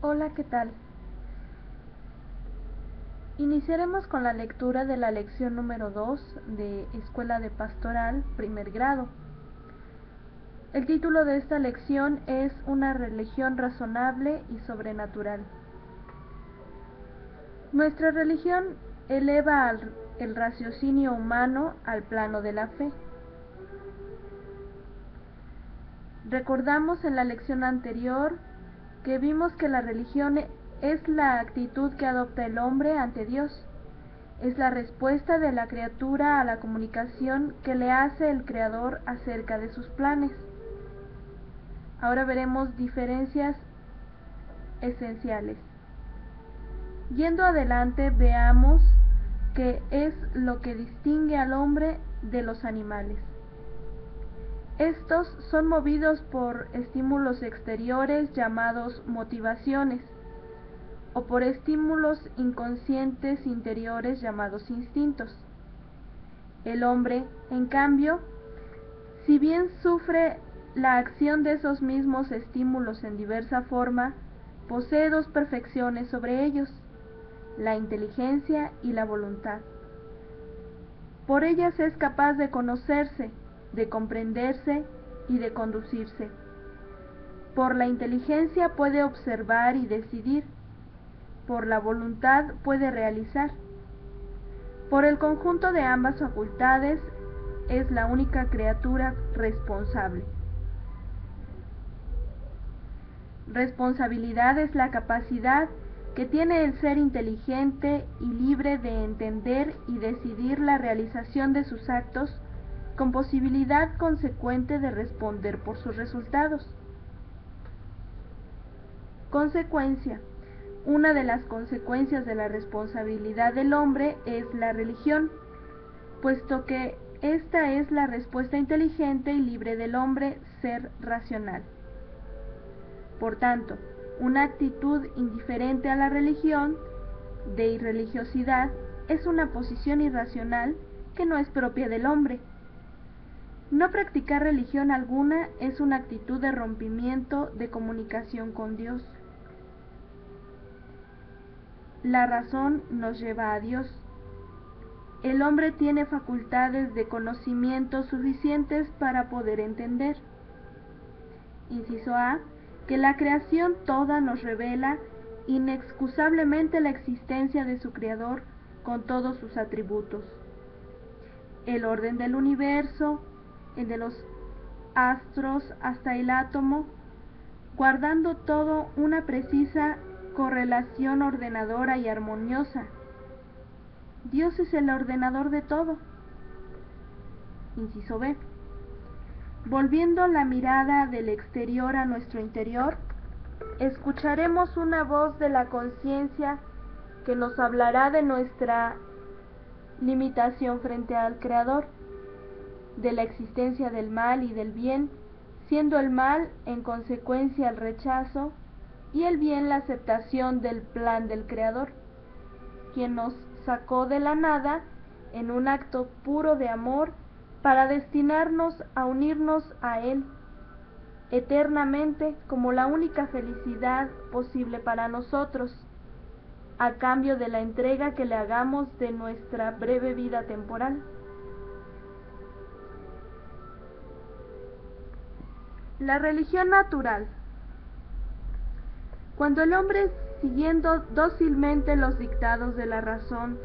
Hola, ¿qué tal? Iniciaremos con la lectura de la lección número 2 de Escuela de Pastoral, primer grado. El título de esta lección es Una religión razonable y sobrenatural. Nuestra religión eleva el raciocinio humano al plano de la fe. Recordamos en la lección anterior que vimos que la religión es la actitud que adopta el hombre ante Dios. Es la respuesta de la criatura a la comunicación que le hace el Creador acerca de sus planes. Ahora veremos diferencias esenciales. Yendo adelante, veamos qué es lo que distingue al hombre de los animales. Estos son movidos por estímulos exteriores llamados motivaciones, o por estímulos inconscientes interiores llamados instintos. El hombre, en cambio, si bien sufre la acción de esos mismos estímulos en diversa forma, posee dos perfecciones sobre ellos, la inteligencia y la voluntad. Por ellas es capaz de conocerse, de comprenderse y de conducirse. Por la inteligencia puede observar y decidir, por la voluntad puede realizar. Por el conjunto de ambas facultades es la única criatura responsable. Responsabilidad es la capacidad que tiene el ser inteligente y libre de entender y decidir la realización de sus actos con posibilidad consecuente de responder por sus resultados. Consecuencia. Una de las consecuencias de la responsabilidad del hombre es la religión, puesto que esta es la respuesta inteligente y libre del hombre ser racional. Por tanto, una actitud indiferente a la religión, de irreligiosidad, es una posición irracional que no es propia del hombre. No practicar religión alguna es una actitud de rompimiento de comunicación con Dios. La razón nos lleva a Dios. El hombre tiene facultades de conocimiento suficientes para poder entender. Inciso A, que la creación toda nos revela inexcusablemente la existencia de su Creador con todos sus atributos. El orden del universo, el de los astros hasta el átomo, guardando todo una precisa correlación ordenadora y armoniosa. Dios es el ordenador de todo. Inciso B. Volviendo la mirada del exterior a nuestro interior, escucharemos una voz de la conciencia que nos hablará de nuestra limitación frente al Creador, de la existencia del mal y del bien, siendo el mal en consecuencia el rechazo y el bien la aceptación del plan del Creador, quien nos sacó de la nada en un acto puro de amor para destinarnos a unirnos a Él eternamente como la única felicidad posible para nosotros, a cambio de la entrega que le hagamos de nuestra breve vida temporal. La religión natural. Cuando el hombre, siguiendo dócilmente los dictados de la razón,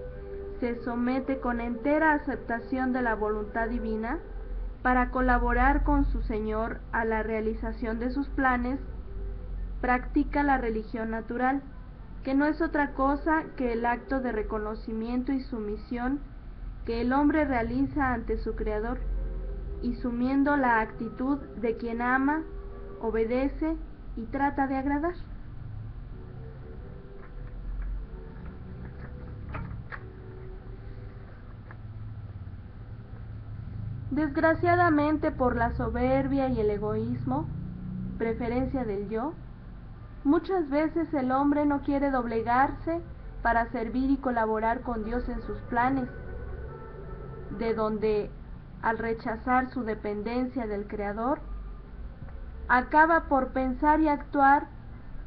se somete con entera aceptación de la voluntad divina para colaborar con su Señor a la realización de sus planes, practica la religión natural, que no es otra cosa que el acto de reconocimiento y sumisión que el hombre realiza ante su Creador, y sumiendo la actitud de quien ama, obedece y trata de agradar. Desgraciadamente, por la soberbia y el egoísmo, preferencia del yo, muchas veces el hombre no quiere doblegarse para servir y colaborar con Dios en sus planes, de donde, al rechazar su dependencia del Creador, acaba por pensar y actuar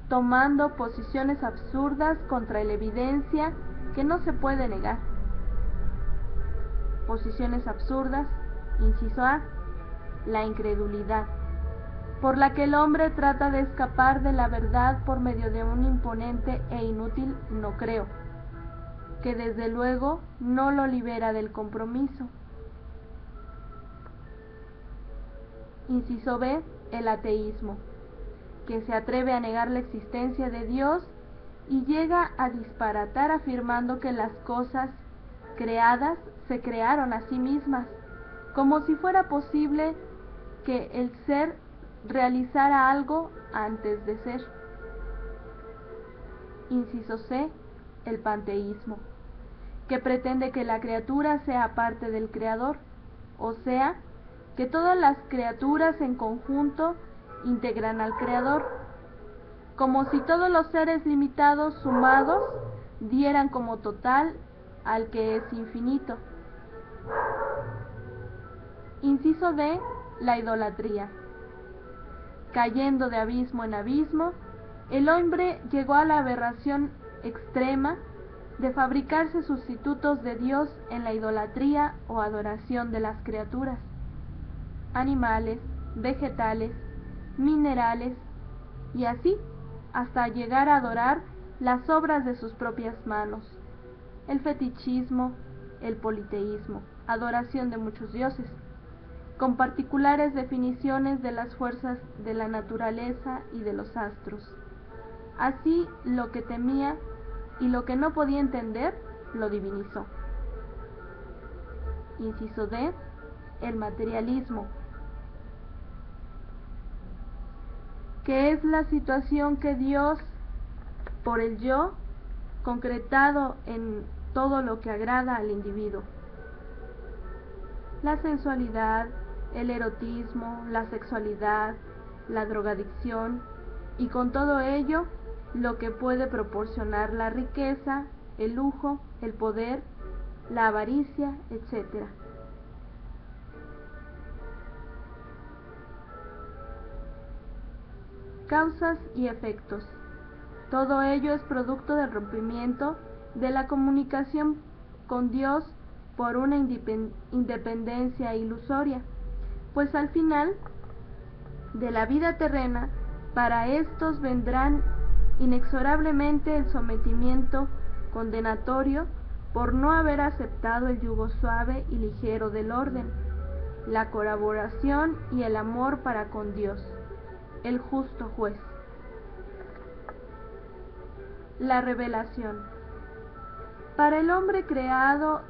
tomando posiciones absurdas contra la evidencia que no se puede negar. Posiciones absurdas, inciso A, la incredulidad, por la que el hombre trata de escapar de la verdad por medio de un imponente e inútil no creo, que desde luego no lo libera del compromiso. Inciso B, el ateísmo, que se atreve a negar la existencia de Dios y llega a disparatar afirmando que las cosas creadas se crearon a sí mismas, como si fuera posible que el ser realizara algo antes de ser. Inciso C, el panteísmo, que pretende que la criatura sea parte del creador, o sea, que todas las criaturas en conjunto integran al creador, como si todos los seres limitados sumados dieran como total al que es infinito. Inciso D, la idolatría. Cayendo de abismo en abismo, el hombre llegó a la aberración extrema de fabricarse sustitutos de Dios en la idolatría o adoración de las criaturas, animales, vegetales, minerales, y así hasta llegar a adorar las obras de sus propias manos. El fetichismo, el politeísmo, adoración de muchos dioses, con particulares definiciones de las fuerzas de la naturaleza y de los astros. Así lo que temía y lo que no podía entender, lo divinizó. Inciso D, el materialismo, que es la situación que Dios, por el yo, concretado en todo lo que agrada al individuo. La sensualidad, el erotismo, la sexualidad, la drogadicción, y con todo ello, lo que puede proporcionar la riqueza, el lujo, el poder, la avaricia, etc. Causas y efectos. Todo ello es producto del rompimiento de la comunicación con Dios por una independencia ilusoria, pues al final de la vida terrena, para estos vendrán inexorablemente el sometimiento condenatorio por no haber aceptado el yugo suave y ligero del orden, la colaboración y el amor para con Dios, el justo juez. La revelación. Para el hombre creado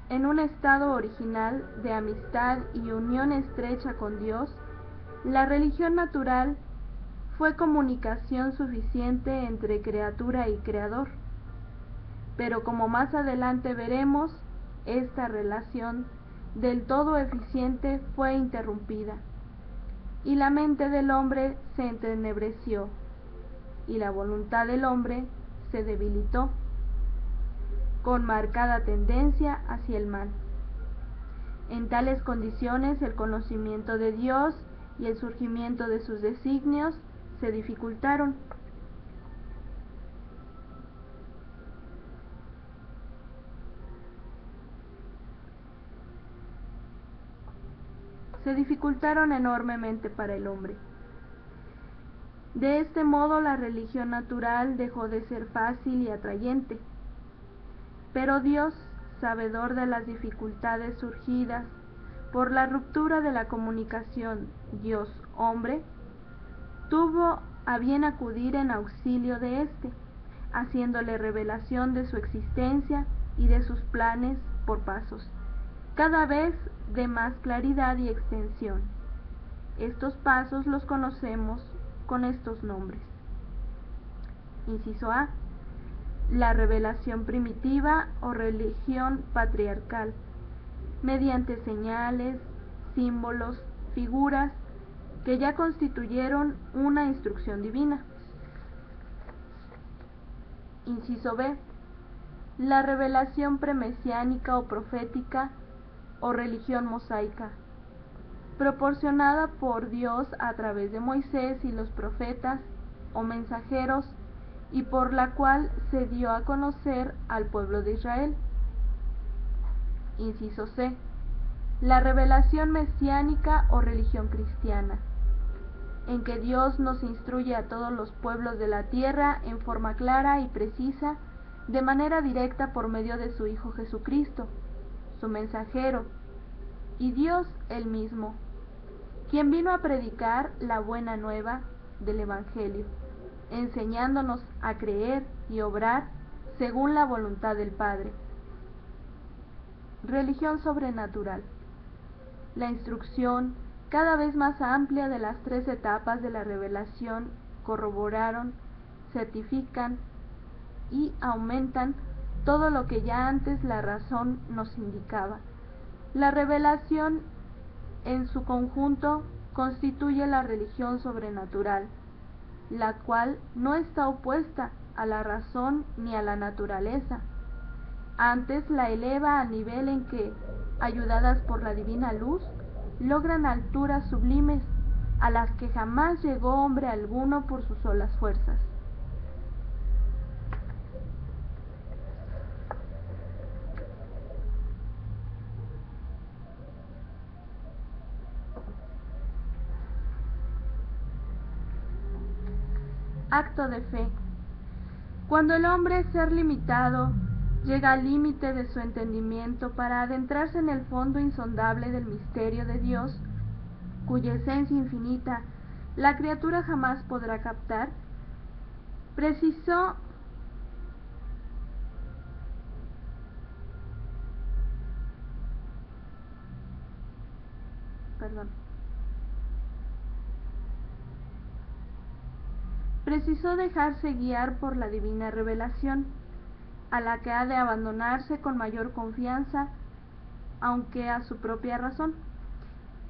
en un estado original de amistad y unión estrecha con Dios, la religión natural fue comunicación suficiente entre criatura y creador. Pero como más adelante veremos, esta relación del todo eficiente fue interrumpida, y la mente del hombre se entenebreció, y la voluntad del hombre se debilitó, con marcada tendencia hacia el mal. En tales condiciones, el conocimiento de Dios y el surgimiento de sus designios se dificultaron. Se dificultaron enormemente para el hombre. De este modo, la religión natural dejó de ser fácil y atrayente. Pero Dios, sabedor de las dificultades surgidas por la ruptura de la comunicación Dios-hombre, tuvo a bien acudir en auxilio de éste, haciéndole revelación de su existencia y de sus planes por pasos, cada vez de más claridad y extensión. Estos pasos los conocemos con estos nombres. Inciso A, la revelación primitiva o religión patriarcal, mediante señales, símbolos, figuras, que ya constituyeron una instrucción divina. Inciso B, la revelación premesiánica o profética o religión mosaica, proporcionada por Dios a través de Moisés y los profetas, o mensajeros, y por la cual se dio a conocer al pueblo de Israel. Inciso C. La revelación mesiánica o religión cristiana, en que Dios nos instruye a todos los pueblos de la tierra en forma clara y precisa, de manera directa por medio de su Hijo Jesucristo, su mensajero, y Dios él mismo, quien vino a predicar la buena nueva del Evangelio, enseñándonos a creer y obrar según la voluntad del Padre. Religión sobrenatural. La instrucción cada vez más amplia de las tres etapas de la revelación corroboraron, certifican y aumentan todo lo que ya antes la razón nos indicaba. La revelación en su conjunto constituye la religión sobrenatural, la cual no está opuesta a la razón ni a la naturaleza. Antes la eleva al nivel en que, ayudadas por la divina luz, logran alturas sublimes a las que jamás llegó hombre alguno por sus solas fuerzas. Acto de fe. Cuando el hombre, ser limitado, llega al límite de su entendimiento para adentrarse en el fondo insondable del misterio de Dios, cuya esencia infinita la criatura jamás podrá captar, precisó dejarse guiar por la divina revelación, a la que ha de abandonarse con mayor confianza, aunque a su propia razón,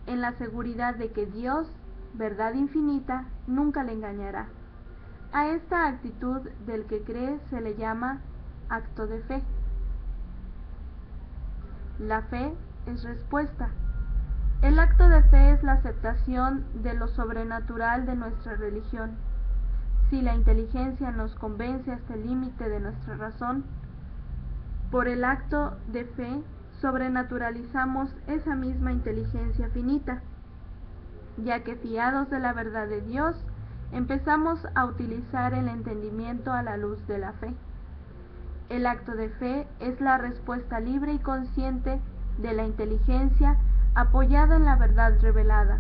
en la seguridad de que Dios, verdad infinita, nunca le engañará. A esta actitud del que cree se le llama acto de fe. La fe es respuesta. El acto de fe es la aceptación de lo sobrenatural de nuestra religión. Si la inteligencia nos convence hasta el límite de nuestra razón, por el acto de fe sobrenaturalizamos esa misma inteligencia finita, ya que fiados de la verdad de Dios, empezamos a utilizar el entendimiento a la luz de la fe. El acto de fe es la respuesta libre y consciente de la inteligencia apoyada en la verdad revelada,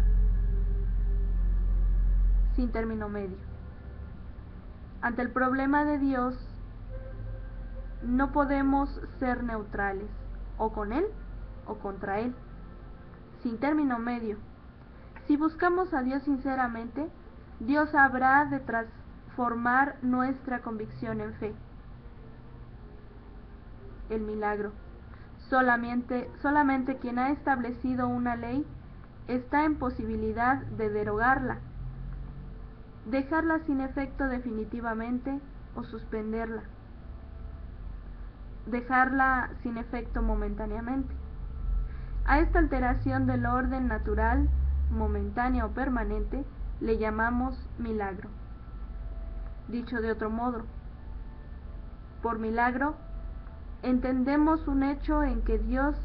sin término medio. Ante el problema de Dios, no podemos ser neutrales, o con Él o contra Él, sin término medio. Si buscamos a Dios sinceramente, Dios habrá de transformar nuestra convicción en fe. El milagro. Solamente quien ha establecido una ley está en posibilidad de derogarla, dejarla sin efecto definitivamente o suspenderla, dejarla sin efecto momentáneamente. A esta alteración del orden natural, momentánea o permanente, le llamamos milagro. Dicho de otro modo, por milagro entendemos un hecho en que Dios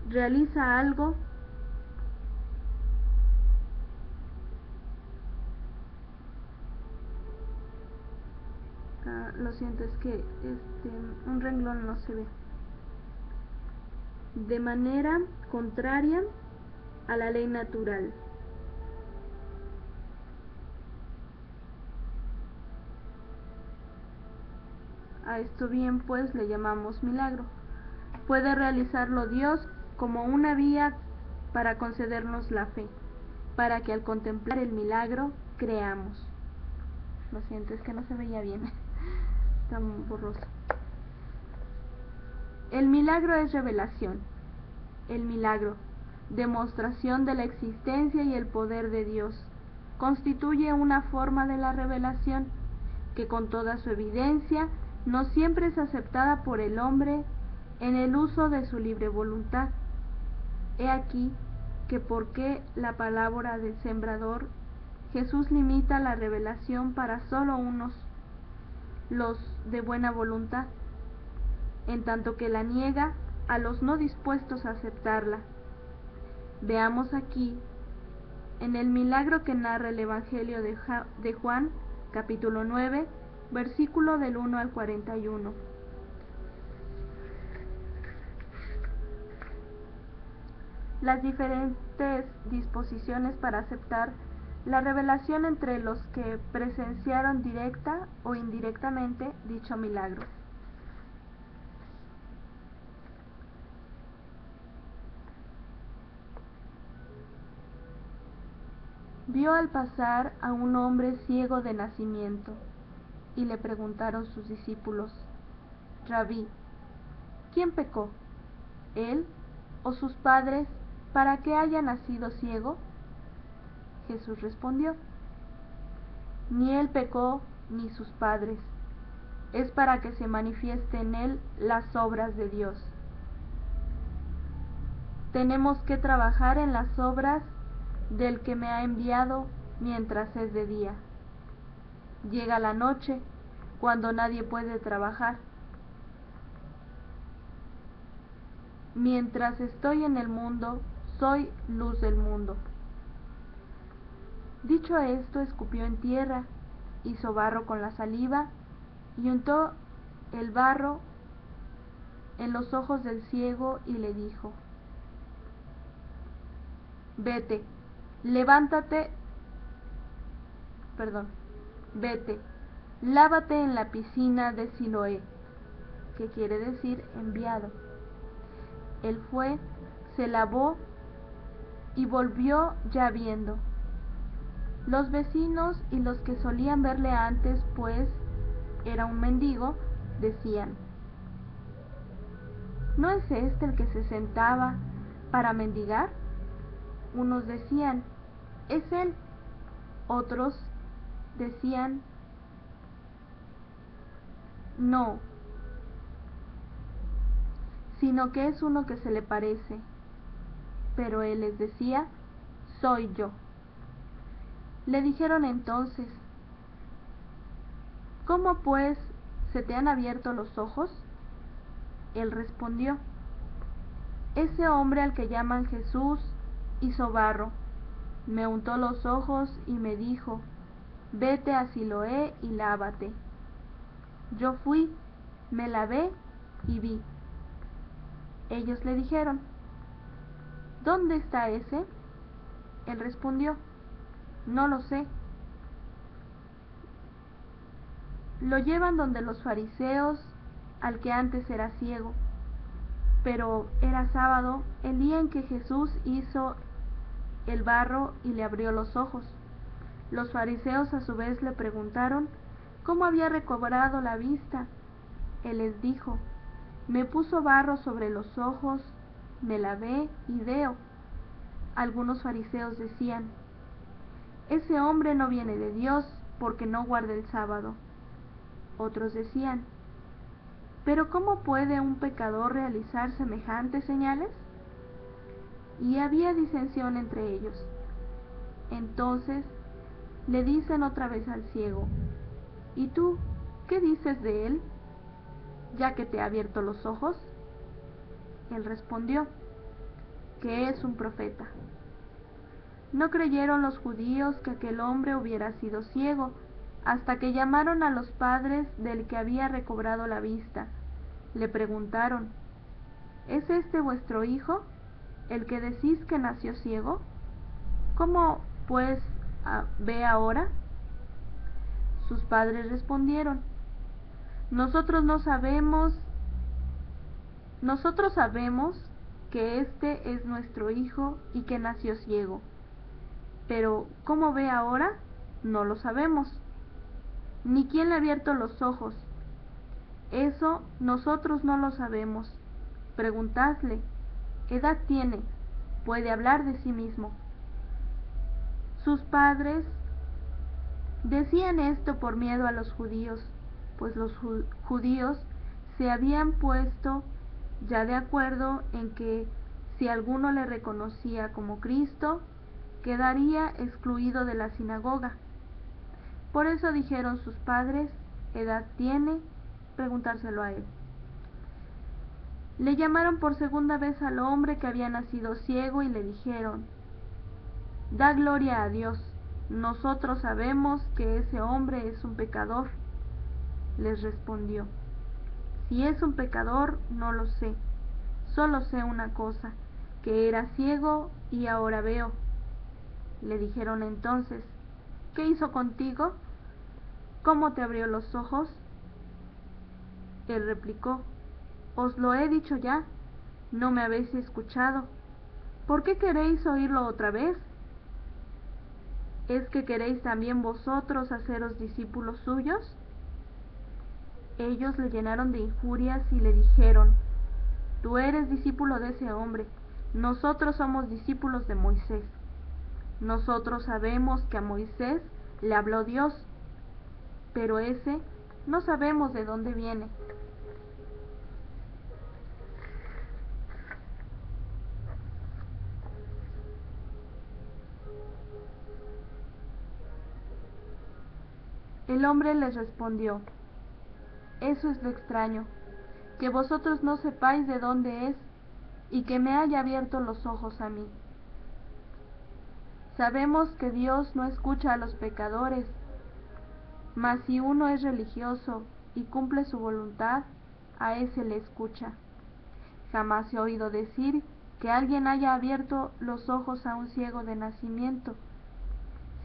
realiza algo lo siento, es que un renglón no se ve, de manera contraria a la ley natural. A esto bien pues le llamamos milagro. Puede realizarlo Dios como una vía para concedernos la fe, para que al contemplar el milagro creamos. Lo siento, es que no se veía bien, está muy borroso. El milagro es revelación. El milagro, demostración de la existencia y el poder de Dios, constituye una forma de la revelación que con toda su evidencia no siempre es aceptada por el hombre en el uso de su libre voluntad. He aquí que por qué la parábola del sembrador Jesús limita la revelación para solo unos, los de buena voluntad, en tanto que la niega a los no dispuestos a aceptarla. Veamos aquí, en el milagro que narra el Evangelio de Juan, capítulo 9, versículo del 1 al 41. Las diferentes disposiciones para aceptar la revelación entre los que presenciaron directa o indirectamente dicho milagro. Vio al pasar a un hombre ciego de nacimiento, y le preguntaron sus discípulos: Rabí, ¿quién pecó, él o sus padres, para que haya nacido ciego? Jesús respondió: Ni él pecó ni sus padres, es para que se manifieste en él las obras de Dios. Tenemos que trabajar en las obras del que me ha enviado mientras es de día. Llega la noche, cuando nadie puede trabajar. Mientras estoy en el mundo, soy luz del mundo. Dicho esto, escupió en tierra, hizo barro con la saliva y untó el barro en los ojos del ciego y le dijo: Vete, lávate en la piscina de Siloé, que quiere decir enviado. Él fue, se lavó y volvió ya viendo. Los vecinos y los que solían verle antes, pues era un mendigo, decían: ¿No es este el que se sentaba para mendigar? Unos decían: es él. Otros decían: no, sino que es uno que se le parece. Pero él les decía: soy yo. Le dijeron entonces: ¿cómo pues se te han abierto los ojos? Él respondió: ese hombre al que llaman Jesús hizo barro, me untó los ojos y me dijo: vete a Siloé y lávate. Yo fui, me lavé y vi. Ellos le dijeron: ¿dónde está ese? Él respondió: no lo sé. Lo llevan donde los fariseos, al que antes era ciego. Pero era sábado, el día en que Jesús hizo el barro y le abrió los ojos. Los fariseos a su vez le preguntaron cómo había recobrado la vista. Él les dijo: me puso barro sobre los ojos, me lavé y veo. Algunos fariseos decían: ese hombre no viene de Dios, porque no guarda el sábado. Otros decían: ¿pero cómo puede un pecador realizar semejantes señales? Y había disensión entre ellos. Entonces le dicen otra vez al ciego: ¿y tú qué dices de él, ya que te ha abierto los ojos? Él respondió: que es un profeta. No creyeron los judíos que aquel hombre hubiera sido ciego, hasta que llamaron a los padres del que había recobrado la vista. Le preguntaron: ¿es este vuestro hijo, el que decís que nació ciego? ¿Cómo, pues, ve ahora? Sus padres respondieron: Nosotros sabemos que este es nuestro hijo y que nació ciego, pero ¿cómo ve ahora? No lo sabemos, ni quién le ha abierto los ojos. Eso nosotros no lo sabemos. Preguntadle: edad tiene, puede hablar de sí mismo. Sus padres decían esto por miedo a los judíos, pues los judíos se habían puesto ya de acuerdo en que si alguno le reconocía como Cristo, quedaría excluido de la sinagoga. Por eso dijeron sus padres: ¿edad tiene? Preguntárselo a él. Le llamaron por segunda vez al hombre que había nacido ciego y le dijeron: Da gloria a Dios, nosotros sabemos que ese hombre es un pecador. Les respondió: Si es un pecador, no lo sé. Solo sé una cosa, que era ciego y ahora veo. Le dijeron entonces: ¿Qué hizo contigo? ¿Cómo te abrió los ojos? Él replicó: Os lo he dicho ya, no me habéis escuchado. ¿Por qué queréis oírlo otra vez? ¿Es que queréis también vosotros haceros discípulos suyos? Ellos le llenaron de injurias y le dijeron: Tú eres discípulo de ese hombre, nosotros somos discípulos de Moisés. Nosotros sabemos que a Moisés le habló Dios, pero ese no sabemos de dónde viene. El hombre les respondió: Eso es lo extraño, que vosotros no sepáis de dónde es y que me haya abierto los ojos a mí. Sabemos que Dios no escucha a los pecadores, mas si uno es religioso y cumple su voluntad, a ese le escucha. Jamás he oído decir que alguien haya abierto los ojos a un ciego de nacimiento.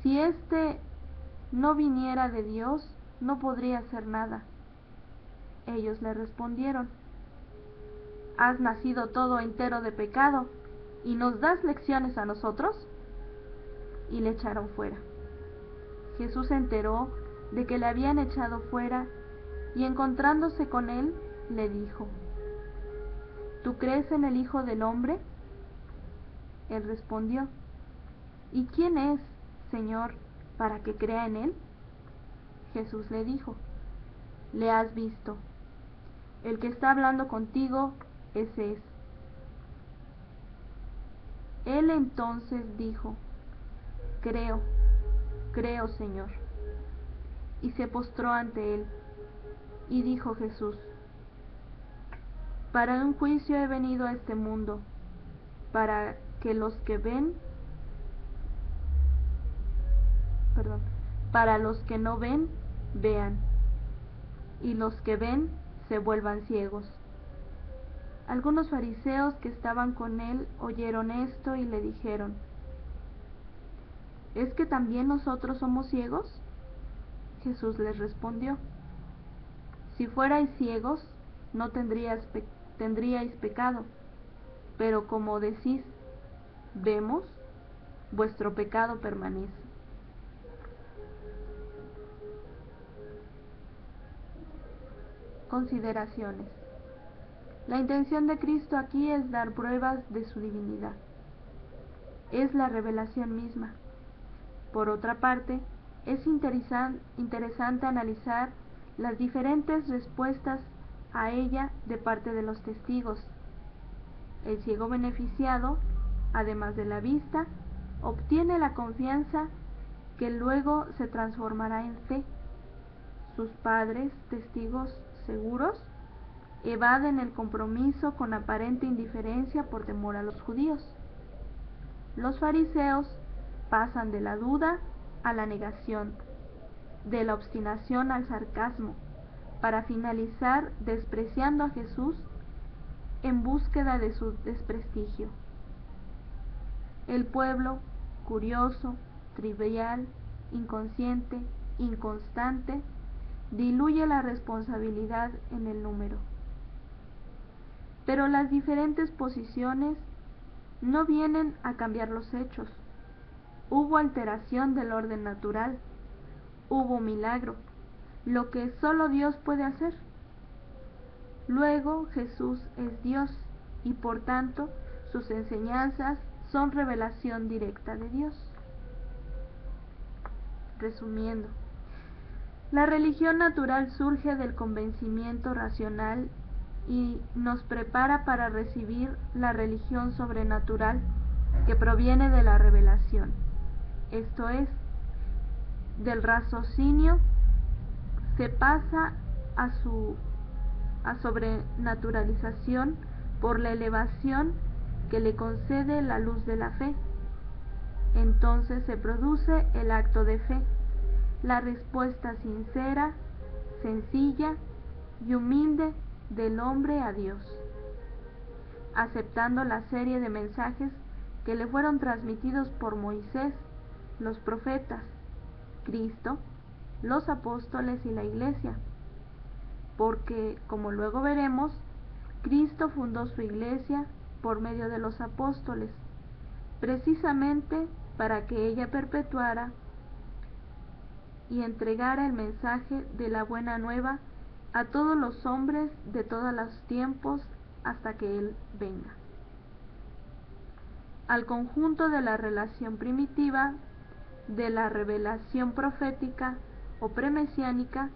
Si éste no viniera de Dios, no podría hacer nada. Ellos le respondieron: ¿Has nacido todo entero de pecado y nos das lecciones a nosotros? Y le echaron fuera. Jesús se enteró de que le habían echado fuera y encontrándose con él, le dijo: ¿Tú crees en el Hijo del Hombre? Él respondió: ¿Y quién es, Señor, para que crea en él? Jesús le dijo: Le has visto. El que está hablando contigo, ese es. Él entonces dijo: Creo, Señor. Y se postró ante él. Y dijo Jesús: Para un juicio he venido a este mundo, para que los que no ven, vean, y los que ven se vuelvan ciegos. Algunos fariseos que estaban con él oyeron esto y le dijeron: ¿Es que también nosotros somos ciegos? Jesús les respondió: Si fuerais ciegos, no tendríais pecado, pero como decís, vemos, vuestro pecado permanece. Consideraciones. La intención de Cristo aquí es dar pruebas de su divinidad. Es la revelación misma. Por otra parte, es interesante analizar las diferentes respuestas a ella de parte de los testigos. El ciego beneficiado, además de la vista, obtiene la confianza que luego se transformará en fe. Sus padres, testigos seguros, evaden el compromiso con aparente indiferencia por temor a los judíos. Los fariseos pasan de la duda a la negación, de la obstinación al sarcasmo, para finalizar despreciando a Jesús en búsqueda de su desprestigio. El pueblo, curioso, trivial, inconsciente, inconstante, diluye la responsabilidad en el número. Pero las diferentes posiciones no vienen a cambiar los hechos. Hubo alteración del orden natural, hubo milagro, lo que solo Dios puede hacer. Luego Jesús es Dios y por tanto sus enseñanzas son revelación directa de Dios. Resumiendo, la religión natural surge del convencimiento racional y nos prepara para recibir la religión sobrenatural que proviene de la revelación. esto es, del raciocinio se pasa a sobrenaturalización por la elevación que le concede la luz de la fe. Entonces se produce el acto de fe, la respuesta sincera, sencilla y humilde del hombre a Dios, aceptando la serie de mensajes que le fueron transmitidos por Moisés, los profetas, Cristo, los apóstoles y la Iglesia, porque, como luego veremos, Cristo fundó su Iglesia por medio de los apóstoles, precisamente para que ella perpetuara y entregara el mensaje de la buena nueva a todos los hombres de todos los tiempos hasta que Él venga. Al conjunto de la relación primitiva de la revelación profética o premesiánica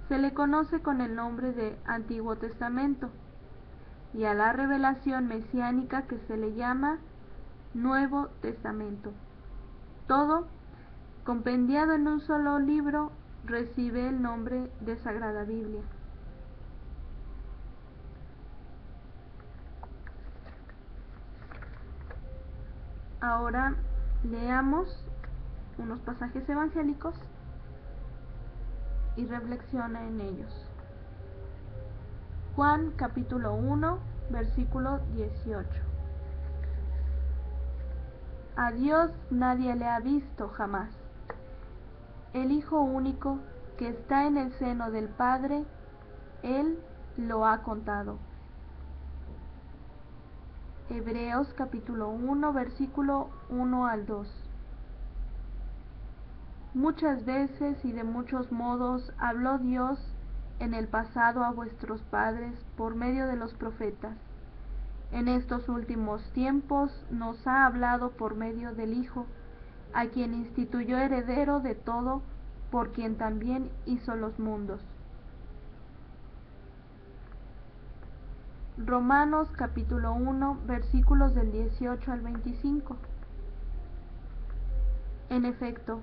se le conoce con el nombre de Antiguo Testamento, y a la revelación mesiánica que se le llama Nuevo Testamento. Todo, compendiado en un solo libro, recibe el nombre de Sagrada Biblia. Ahora leamos unos pasajes evangélicos y reflexiona en ellos. Juan capítulo 1, versículo 18. A Dios nadie le ha visto jamás. El Hijo único que está en el seno del Padre, Él lo ha contado. Hebreos capítulo 1, versículo 1 al 2. Muchas veces y de muchos modos habló Dios en el pasado a vuestros padres por medio de los profetas. En estos últimos tiempos nos ha hablado por medio del Hijo, a quien instituyó heredero de todo, por quien también hizo los mundos. Romanos capítulo 1, versículos del 18 al 25. En efecto,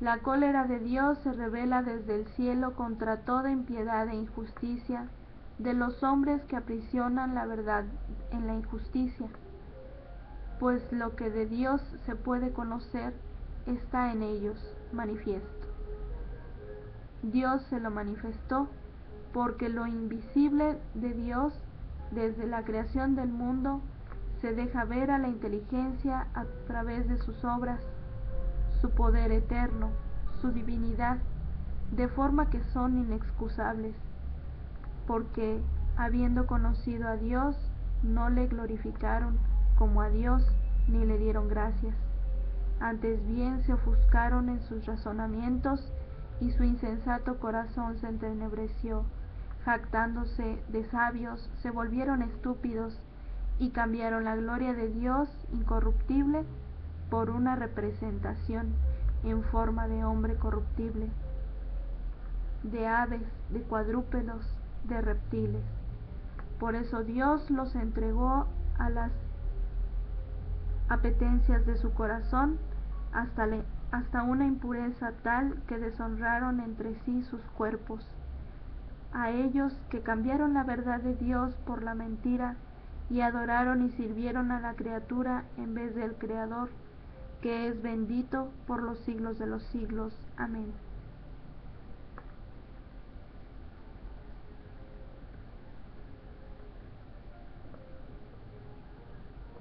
la cólera de Dios se revela desde el cielo contra toda impiedad e injusticia de los hombres que aprisionan la verdad en la injusticia, pues lo que de Dios se puede conocer está en ellos manifiesto. Dios se lo manifestó, porque lo invisible de Dios desde la creación del mundo se deja ver a la inteligencia a través de sus obras, su poder eterno, su divinidad, de forma que son inexcusables, porque, habiendo conocido a Dios, no le glorificaron como a Dios, ni le dieron gracias. Antes bien se ofuscaron en sus razonamientos, y su insensato corazón se entenebreció. Jactándose de sabios, se volvieron estúpidos, y cambiaron la gloria de Dios incorruptible por una representación en forma de hombre corruptible, de aves, de cuadrúpedos, de reptiles. Por eso Dios los entregó a las apetencias de su corazón, hasta una impureza tal que deshonraron entre sí sus cuerpos. A ellos que cambiaron la verdad de Dios por la mentira, y adoraron y sirvieron a la criatura en vez del Creador, que es bendito por los siglos de los siglos. Amén.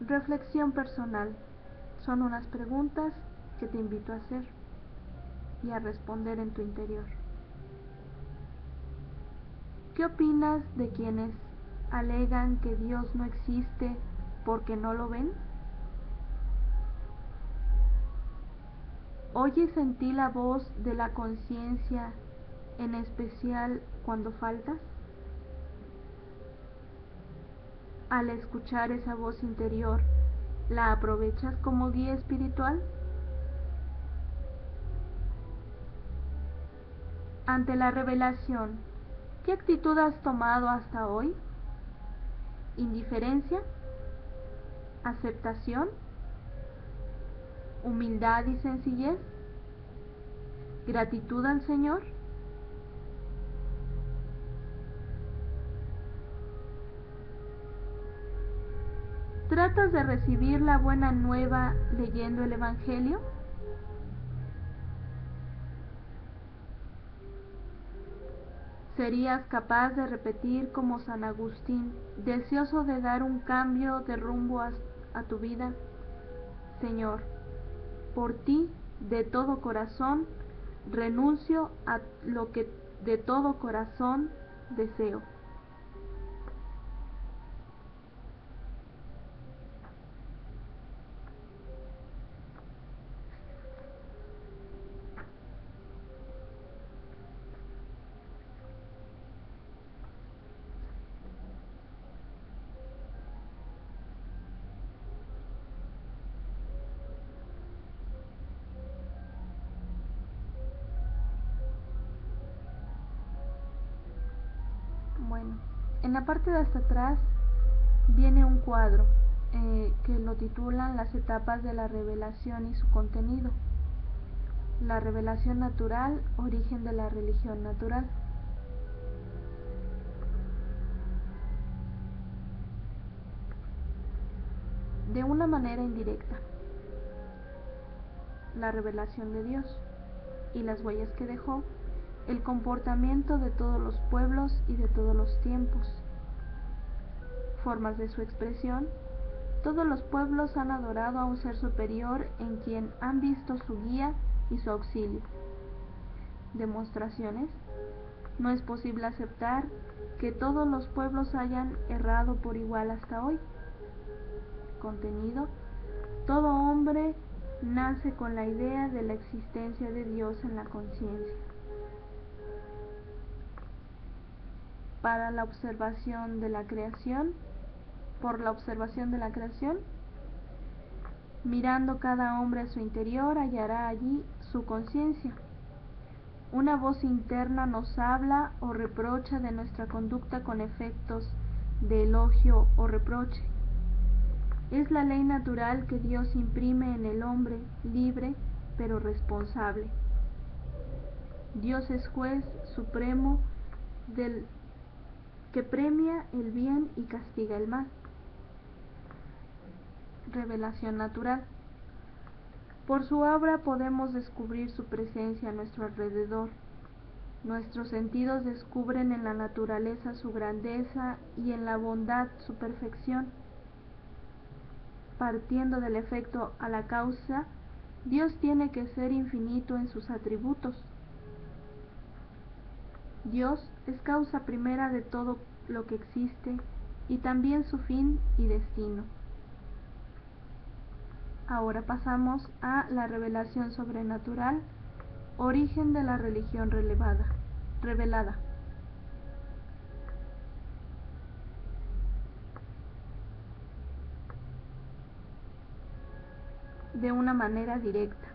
Reflexión personal. Son unas preguntas que te invito a hacer y a responder en tu interior. ¿Qué opinas de quienes alegan que Dios no existe porque no lo ven? ¿Oyes en ti la voz de la conciencia, en especial cuando faltas? Al escuchar esa voz interior, ¿la aprovechas como guía espiritual? Ante la revelación, ¿qué actitud has tomado hasta hoy? ¿Indiferencia? ¿Aceptación? humildad y sencillez, gratitud al Señor. ¿Tratas de recibir la buena nueva leyendo el Evangelio? ¿Serías capaz de repetir como San Agustín, deseoso de dar un cambio de rumbo a tu vida? Señor, por ti, de todo corazón, renuncio a lo que de todo corazón deseo. Bueno, en la parte de hasta atrás viene un cuadro que lo titulan Las etapas de la revelación y su contenido. La revelación natural, origen de la religión natural. De una manera indirecta, la revelación de Dios y las huellas que dejó, el comportamiento de todos los pueblos y de todos los tiempos, formas de su expresión. Todos los pueblos han adorado a un ser superior en quien han visto su guía y su auxilio. Demostraciones. No es posible aceptar que todos los pueblos hayan errado por igual hasta hoy. Contenido. Todo hombre nace con la idea de la existencia de Dios en la conciencia. Para la observación de la creación, por la observación de la creación, mirando cada hombre a su interior, hallará allí su conciencia. Una voz interna nos habla o reprocha de nuestra conducta con efectos de elogio o reproche. Es la ley natural que Dios imprime en el hombre, libre pero responsable. Dios es juez supremo que premia el bien y castiga el mal. Revelación natural. Por su obra podemos descubrir su presencia a nuestro alrededor. Nuestros sentidos descubren en la naturaleza su grandeza y en la bondad su perfección. Partiendo del efecto a la causa, Dios tiene que ser infinito en sus atributos. Dios es causa primera de todo lo que existe y también su fin y destino. Ahora pasamos a la revelación sobrenatural, origen de la religión revelada. De una manera directa.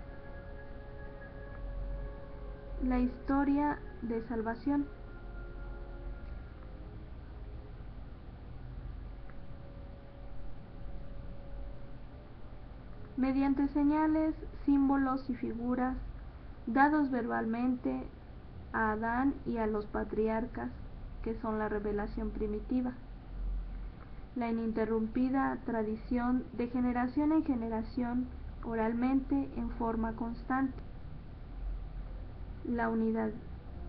La historia de salvación. Mediante señales, símbolos y figuras dados verbalmente a Adán y a los patriarcas, que son la revelación primitiva. La ininterrumpida tradición de generación en generación, oralmente en forma constante. La unidad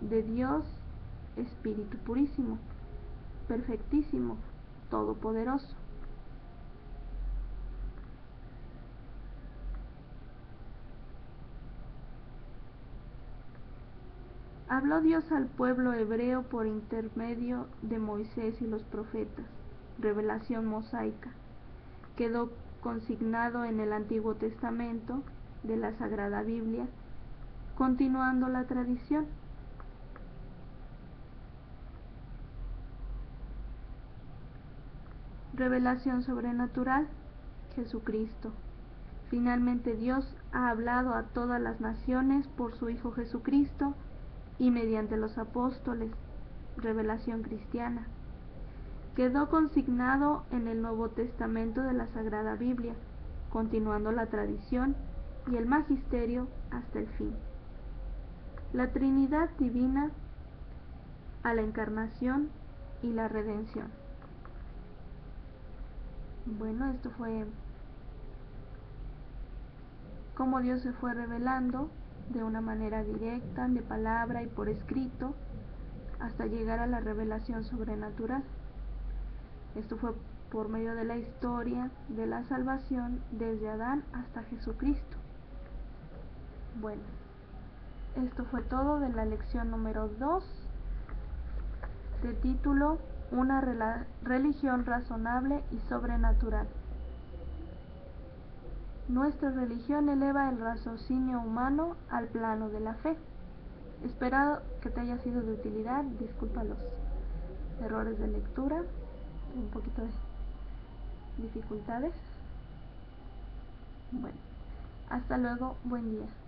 de Dios, Espíritu purísimo, perfectísimo, todopoderoso. Habló Dios al pueblo hebreo por intermedio de Moisés y los profetas. Revelación mosaica. Quedó consignado en el Antiguo Testamento de la Sagrada Biblia, continuando la tradición. Revelación sobrenatural. Jesucristo. Finalmente Dios ha hablado a todas las naciones por su Hijo Jesucristo y mediante los apóstoles. Revelación cristiana. Quedó consignado en el Nuevo Testamento de la Sagrada Biblia, continuando la tradición y el magisterio hasta el fin. La Trinidad divina a la encarnación y la redención. Bueno, esto fue cómo Dios se fue revelando de una manera directa, de palabra y por escrito, hasta llegar a la revelación sobrenatural. Esto fue por medio de la historia de la salvación desde Adán hasta Jesucristo. Bueno, esto fue todo de la lección número 2, de título Una religión razonable y sobrenatural. Nuestra religión eleva el raciocinio humano al plano de la fe. Espero que te haya sido de utilidad. Disculpa los errores de lectura, un poquito de dificultades. Bueno, hasta luego, buen día.